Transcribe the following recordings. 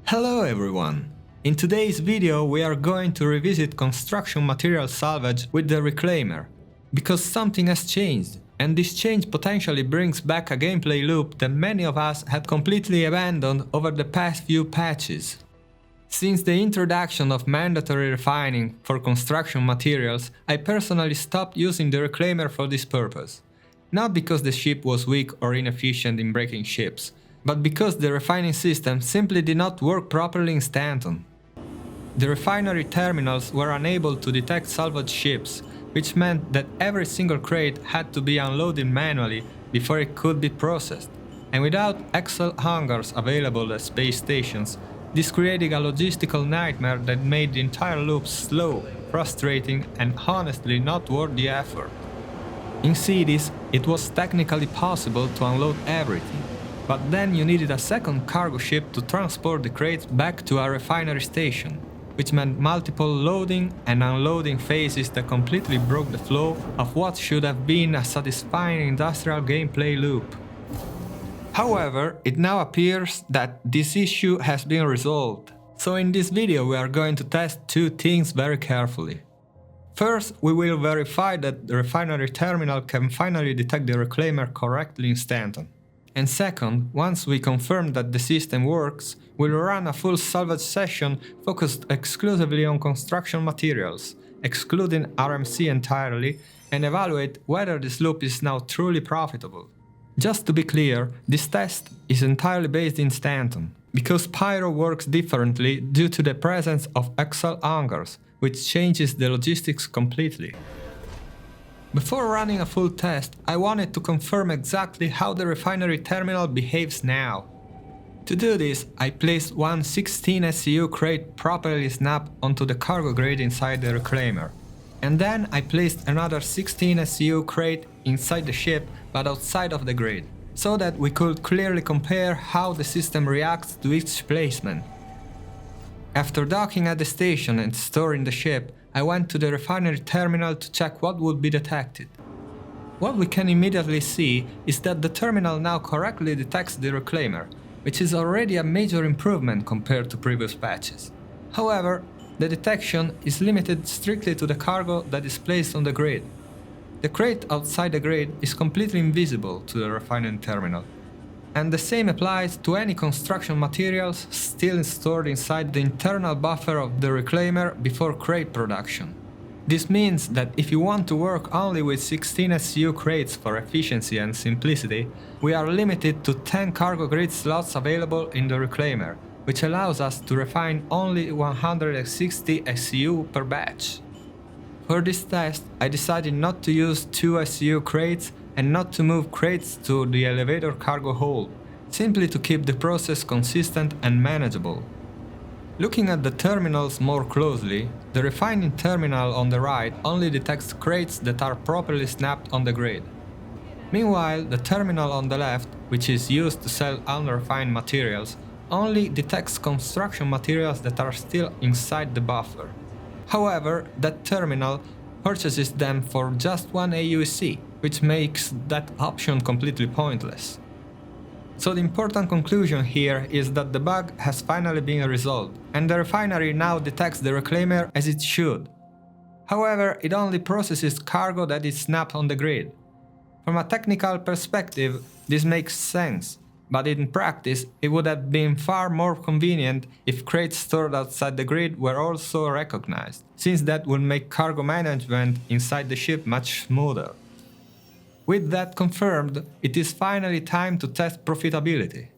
Hello everyone! In today's video we are going to revisit construction material salvage with the reclaimer, because something has changed, and this change potentially brings back a gameplay loop that many of us had completely abandoned over the past few patches. Since the introduction of mandatory refining for construction materials, I personally stopped using the reclaimer for this purpose. Not because the ship was weak or inefficient in breaking ships, but because the refining system simply did not work properly in Stanton. The refinery terminals were unable to detect salvage ships, which meant that every single crate had to be unloaded manually before it could be processed. And without Excel hangars available at space stations, this created a logistical nightmare that made the entire loop slow, frustrating, and honestly not worth the effort. In cities, it was technically possible to unload everything, but then you needed a second cargo ship to transport the crates back to a refinery station, which meant multiple loading and unloading phases that completely broke the flow of what should have been a satisfying industrial gameplay loop. However, it now appears that this issue has been resolved, so in this video we are going to test two things very carefully. First, we will verify that the refinery terminal can finally detect the reclaimer correctly in Stanton. And second, once we confirm that the system works, we'll run a full salvage session focused exclusively on construction materials, excluding RMC entirely, and evaluate whether this loop is now truly profitable. Just to be clear, this test is entirely based in Stanton, because Pyro works differently due to the presence of Excel hangars, which changes the logistics completely. Before running a full test, I wanted to confirm exactly how the refinery terminal behaves now. To do this, I placed one 16 SCU crate properly snapped onto the cargo grade inside the reclaimer. And then I placed another 16 SCU crate inside the ship but outside of the grid, so that we could clearly compare how the system reacts to each placement. After docking at the station and storing the ship, I went to the refinery terminal to check what would be detected. What we can immediately see is that the terminal now correctly detects the reclaimer, which is already a major improvement compared to previous patches. However, the detection is limited strictly to the cargo that is placed on the grid. The crate outside the grid is completely invisible to the refining terminal. And the same applies to any construction materials still stored inside the internal buffer of the reclaimer before crate production. This means that if you want to work only with 16 SCU crates for efficiency and simplicity, we are limited to 10 cargo grid slots available in the reclaimer, which allows us to refine only 160 SCU per batch. For this test, I decided not to use 2 SCU crates and not to move crates to the elevator cargo hold, simply to keep the process consistent and manageable. Looking at the terminals more closely, the refining terminal on the right only detects crates that are properly snapped on the grid. Meanwhile, the terminal on the left, which is used to sell unrefined materials, only detects construction materials that are still inside the buffer. However, that terminal purchases them for just one aUEC, which makes that option completely pointless. So the important conclusion here is that the bug has finally been resolved, and the refinery now detects the reclaimer as it should. However, it only processes cargo that is snapped on the grid. From a technical perspective, this makes sense, but in practice it would have been far more convenient if crates stored outside the grid were also recognized, since that would make cargo management inside the ship much smoother. With that confirmed, it is finally time to test profitability.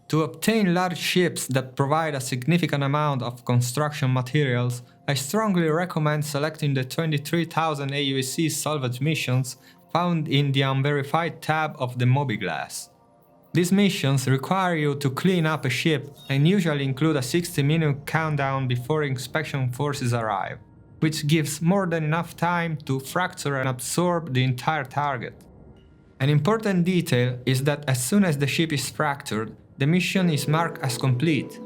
To obtain large ships that provide a significant amount of construction materials, I strongly recommend selecting the 23,000 aUEC salvage missions found in the unverified tab of the Mobiglass. These missions require you to clean up a ship and usually include a 60-minute countdown before inspection forces arrive, which gives more than enough time to fracture and absorb the entire target. An important detail is that as soon as the ship is fractured, the mission is marked as complete,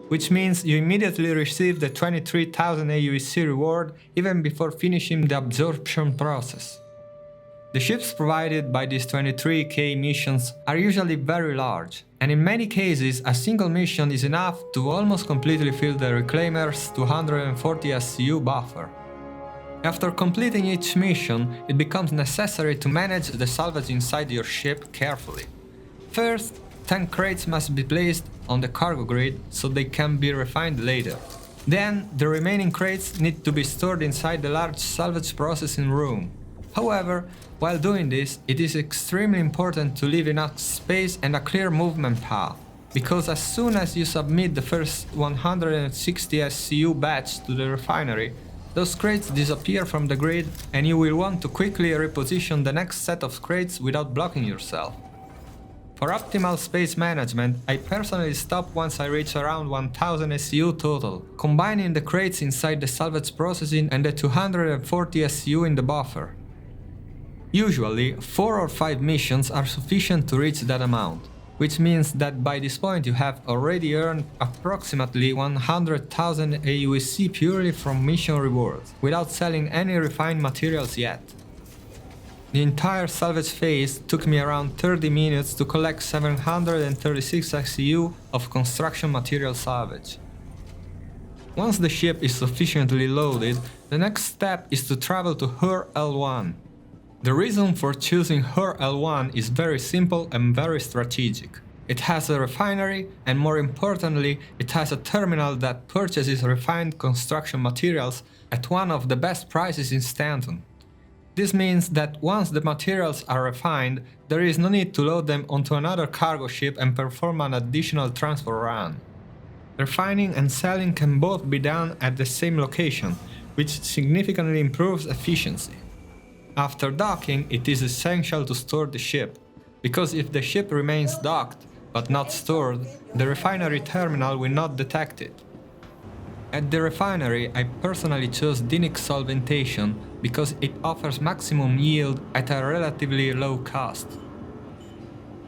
which means you immediately receive the 23,000 aUEC reward even before finishing the absorption process. The ships provided by these 23K missions are usually very large, And in many cases, a single mission is enough to almost completely fill the Reclaimer's 240 SCU buffer. After completing each mission, it becomes necessary to manage the salvage inside your ship carefully. First, 10 crates must be placed on the cargo grid so they can be refined later. Then, the remaining crates need to be stored inside the large salvage processing room. However, while doing this, it is extremely important to leave enough space and a clear movement path, because as soon as you submit the first 160 SCU batch to the refinery, those crates disappear from the grid and you will want to quickly reposition the next set of crates without blocking yourself. For optimal space management, I personally stop once I reach around 1000 SCU total, combining the crates inside the salvage processing and the 240 SCU in the buffer. Usually, 4 or 5 missions are sufficient to reach that amount, which means that by this point you have already earned approximately 100,000 aUEC purely from mission rewards, without selling any refined materials yet. The entire salvage phase took me around 30 minutes to collect 736 SCU of construction material salvage. Once the ship is sufficiently loaded, the next step is to travel to HUR L1. The reason for choosing HUR L1 is very simple and very strategic. It has a refinery and, more importantly, it has a terminal that purchases refined construction materials at one of the best prices in Stanton. This means that once the materials are refined, there is no need to load them onto another cargo ship and perform an additional transfer run. Refining and selling can both be done at the same location, which significantly improves efficiency. After docking, it is essential to store the ship, because if the ship remains docked but not stored, the refinery terminal will not detect it. At the refinery, I personally chose Dinyx Solventation because it offers maximum yield at a relatively low cost.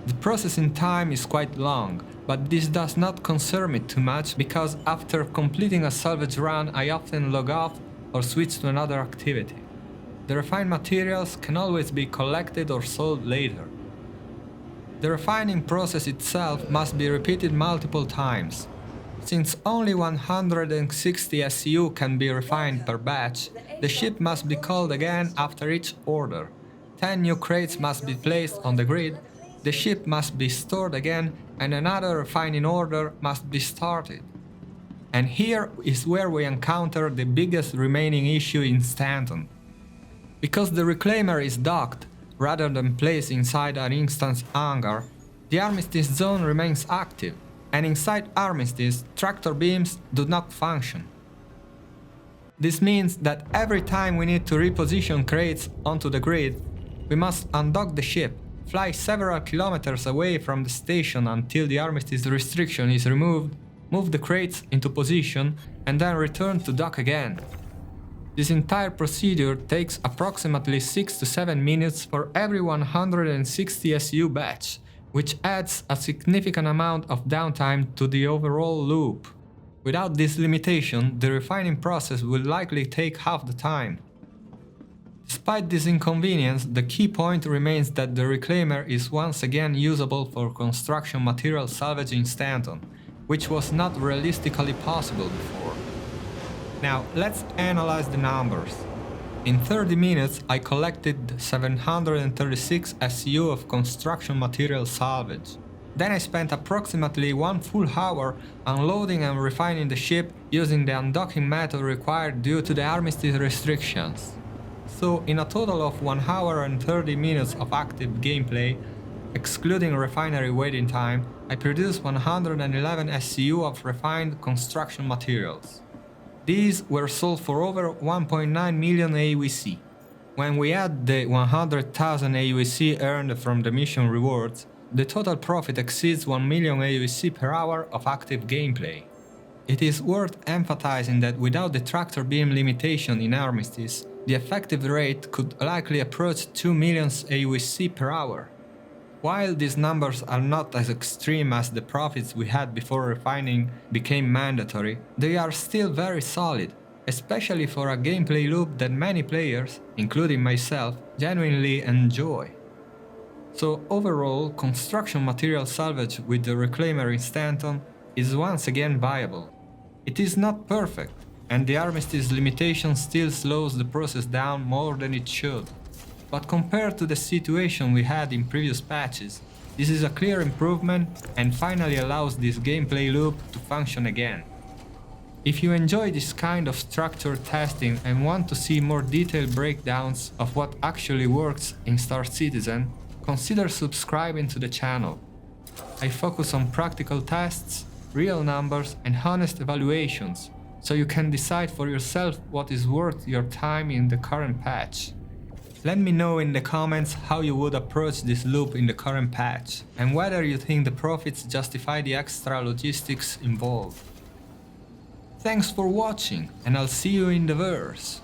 The processing time is quite long, but this does not concern me too much because after completing a salvage run I often log off or switch to another activity. The refined materials can always be collected or sold later. The refining process itself must be repeated multiple times. Since only 160 SCU can be refined per batch, the ship must be called again after each order. 10 new crates must be placed on the grid, the ship must be stored again, and another refining order must be started. And here is where we encounter the biggest remaining issue in Stanton. Because the Reclaimer is docked, rather than placed inside an instance hangar, the armistice zone remains active, and inside armistice, tractor beams do not function. This means that every time we need to reposition crates onto the grid, we must undock the ship, fly several kilometers away from the station until the armistice restriction is removed, move the crates into position, and then return to dock again. This entire procedure takes approximately 6 to 7 minutes for every 160 SU batch, which adds a significant amount of downtime to the overall loop. Without this limitation, the refining process will likely take half the time. Despite this inconvenience, the key point remains that the Reclaimer is once again usable for construction material salvage in Stanton, which was not realistically possible before. Now, let's analyze the numbers. In 30 minutes, I collected 736 SU of construction material salvage. Then I spent approximately 1 full hour unloading and refining the ship using the undocking method required due to the armistice restrictions. So, in a total of 1 hour and 30 minutes of active gameplay, excluding refinery waiting time, I produced 111 SCU of refined construction materials. These were sold for over 1.9 million aUEC. When we add the 100,000 aUEC earned from the mission rewards, the total profit exceeds 1 million aUEC per hour of active gameplay. It is worth emphasizing that without the tractor beam limitation in Armistice, the effective rate could likely approach 2 million aUEC per hour. While these numbers are not as extreme as the profits we had before refining became mandatory, they are still very solid, especially for a gameplay loop that many players, including myself, genuinely enjoy. So overall, construction material salvage with the reclaimer in Stanton is once again viable. It is not perfect, and the armistice limitation still slows the process down more than it should. But compared to the situation we had in previous patches, this is a clear improvement and finally allows this gameplay loop to function again. If you enjoy this kind of structured testing and want to see more detailed breakdowns of what actually works in Star Citizen, consider subscribing to the channel. I focus on practical tests, real numbers and honest evaluations, so you can decide for yourself what is worth your time in the current patch. Let me know in the comments how you would approach this loop in the current patch, and whether you think the profits justify the extra logistics involved. Thanks for watching, and I'll see you in the verse.